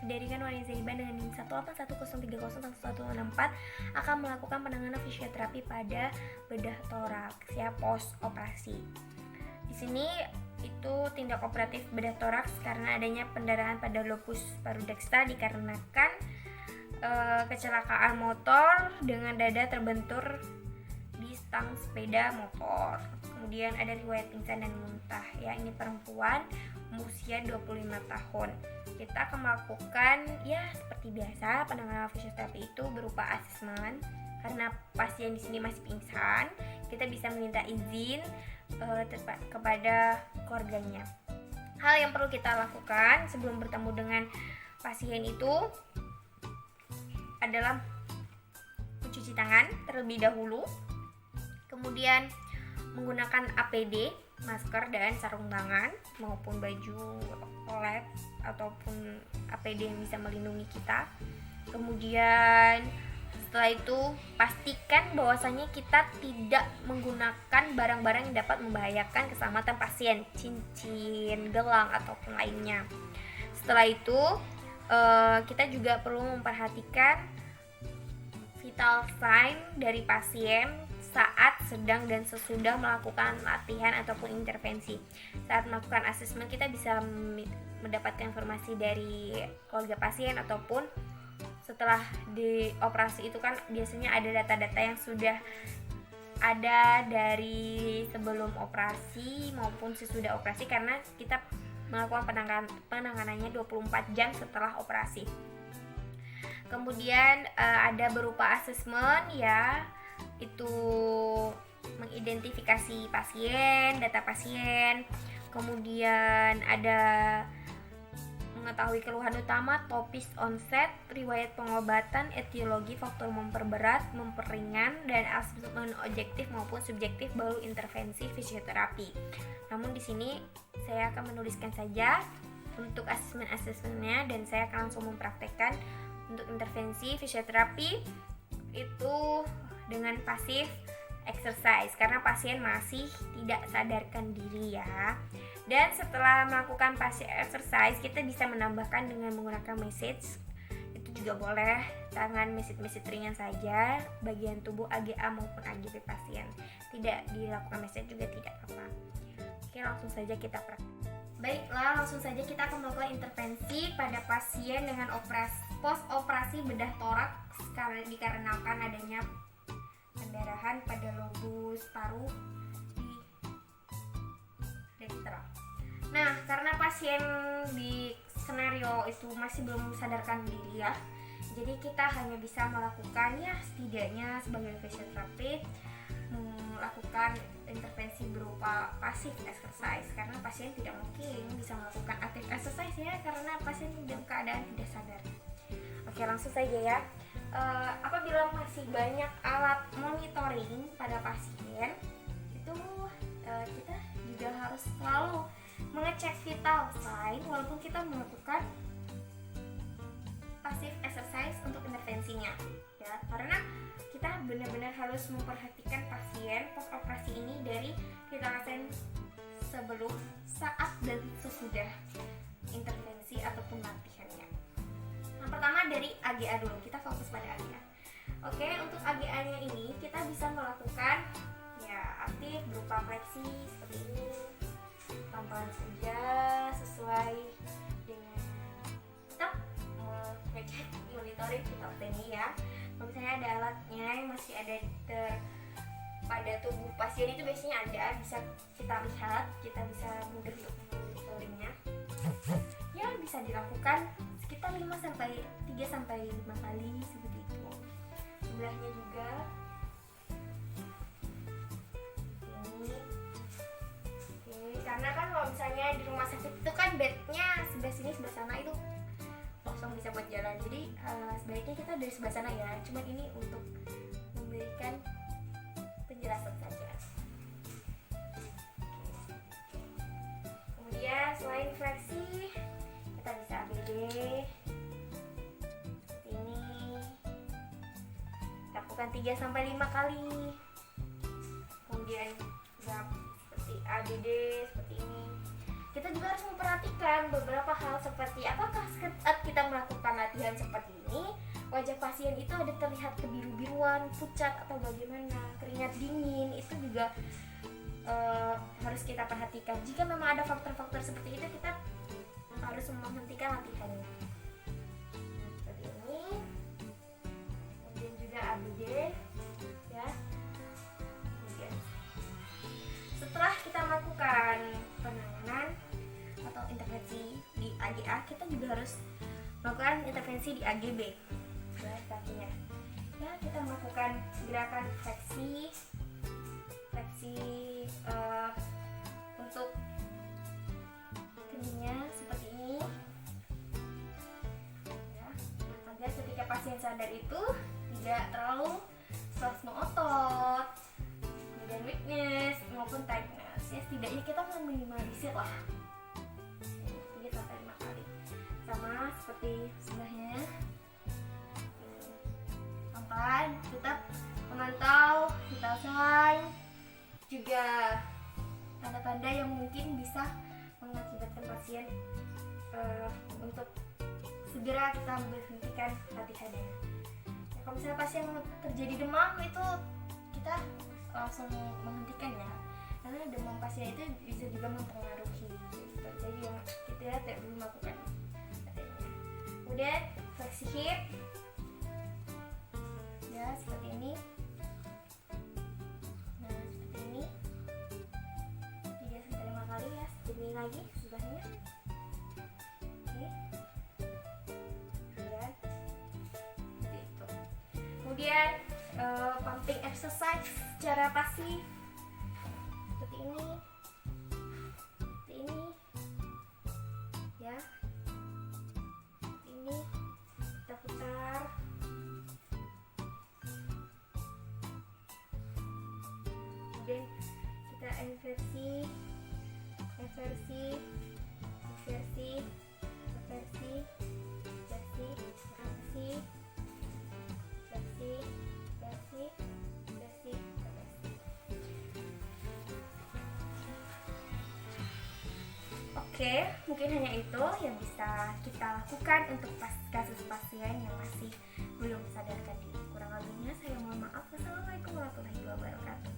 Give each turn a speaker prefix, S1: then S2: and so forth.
S1: dari Kanwari Zaiban dengan NIM 18103011164 akan melakukan penanganan fisioterapi pada bedah toraks ya post operasi. Di sini itu tindak operatif bedah toraks karena adanya pendarahan pada lobus paru dextra dikarenakan kecelakaan motor dengan dada terbentur di stang sepeda motor. Kemudian ada riwayat pingsan dan muntah ya, ini perempuan usia 25 tahun. Kita akan melakukan ya seperti biasa penanganan fisioterapi itu berupa asesmen. Karena pasien di sini masih pingsan, kita bisa meminta izin kepada keluarganya. Hal yang perlu kita lakukan sebelum bertemu dengan pasien itu adalah mencuci tangan terlebih dahulu, kemudian menggunakan APD, masker dan sarung tangan maupun baju lab ataupun APD yang bisa melindungi kita. Kemudian setelah itu pastikan bahwasanya kita tidak menggunakan barang-barang yang dapat membahayakan keselamatan pasien, cincin, gelang ataupun lainnya. Setelah itu kita juga perlu memperhatikan vital sign dari pasien saat sedang dan sesudah melakukan latihan ataupun intervensi. Saat melakukan asesmen kita bisa mendapatkan informasi dari keluarga pasien ataupun setelah di operasi itu kan biasanya ada data-data yang sudah ada dari sebelum operasi maupun sesudah operasi karena kita melakukan penanganannya 24 jam setelah operasi. Kemudian ada berupa asesmen ya, itu mengidentifikasi pasien, data pasien, kemudian ada mengetahui keluhan utama, topis onset, riwayat pengobatan, etiologi, faktor memperberat, memperingan, dan asesmen objektif maupun subjektif baru intervensi fisioterapi. Namun di sini saya akan menuliskan saja untuk asesmennya dan saya akan langsung mempraktekkan untuk intervensi fisioterapi itu dengan pasif exercise karena pasien masih tidak sadarkan diri ya. Dan setelah melakukan passive exercise kita bisa menambahkan dengan menggunakan massage, itu juga boleh, tangan massage ringan saja bagian tubuh AGA maupun AGP pasien, tidak dilakukan massage juga tidak apa-apa. Oke, langsung saja kita praktek. Baiklah, langsung saja kita akan melakukan intervensi pada pasien dengan post operasi bedah toraks karena dikarenakan adanya pendarahan pada lobus paru di dextra. Nah, karena pasien di skenario itu masih belum sadarkan diri ya, jadi kita hanya bisa melakukan ya setidaknya sebagai fisioterapis melakukan intervensi berupa passive exercise karena pasien tidak mungkin bisa melakukan active exercise ya karena pasien dalam keadaan tidak sadar. Oke, langsung saja ya. Apabila masih banyak alat monitoring pada pasien itu kita juga harus selalu mengecek vital sign walaupun kita melakukan passive exercise untuk intervensinya ya, karena kita benar-benar harus memperhatikan pasien post operasi ini dari vital sign sebelum, saat, dan sesudah intervensi ataupun latihannya. Yang pertama dari AGA dulu, kita fokus pada AGA. Oke, untuk AGA-nya ini kita bisa melakukan ya aktif berupa fleksi seperti ini, pelan-pelan saja sesuai dengan kita ngecek monitoring vital sign ya. Kalau misalnya ada alatnya yang masih ada pada tubuh pasien itu biasanya ada, bisa kita lihat, kita bisa menggerik monitoringnya. Ya bisa dilakukan sekitar 3 sampai 5 kali seperti itu. Sebelahnya juga ini. Oke, karena kan kalau misalnya di rumah sakit itu kan bednya sebelah sini sebelah sana itu kosong bisa buat jalan, jadi sebaiknya kita dari sebelah sana ya, cuma ini untuk memberikan penjelasan saja. Kemudian selain fleksi kita bisa ABD seperti ini, lakukan 3 sampai 5 kali. Kemudian seperti ABD seperti ini. kita juga harus memperhatikan beberapa hal seperti apakah saat kita melakukan latihan seperti ini wajah pasien itu ada terlihat kebiru-biruan, pucat atau bagaimana, keringat dingin, itu juga harus kita perhatikan. Jika memang ada faktor-faktor seperti itu, kita harus menghentikan latihannya. Seperti ini. Kemudian juga ABD, ya. Kemudian setelah kita melakukan penanganan atau intervensi di AGA, kita juga harus melakukan intervensi di AGB, ya, kakinya. Ya, kita melakukan gerakan fleksi untuk keningnya seperti ini, ya, agar ketika pasien sadar itu tidak terlalu spasme otot, kemudian weakness maupun tightness. Ya, setidaknya kita meminimalisir lah 3-5 kali, sama seperti sebelahnya. Pelan-pelan tetap memantau vital sign, juga tanda-tanda yang mungkin bisa mengakibatkan pasien untuk segera kita berhentikan latihannya. Ya, kalau misalnya pasien terjadi demam, itu kita langsung menghentikan, ya, karena demam pasien itu bisa juga mempengaruhi. Jadi yang kita tidak perlu melakukan latihannya. Kemudian fleksi hip, ya, seperti ini. Ini lagi sebelahnya. Oke. Ya. Seperti itu. Kemudian pumping exercise secara pasif seperti ini. Seperti ini. Ya. Seperti ini. Kita putar. Kemudian kita inversi, Oke, mungkin hanya itu yang bisa kita lakukan untuk kasus pasien yang masih belum sadarkan diri. Kurang lebihnya saya mohon maaf. Wassalamualaikum warahmatullahi wabarakatuh.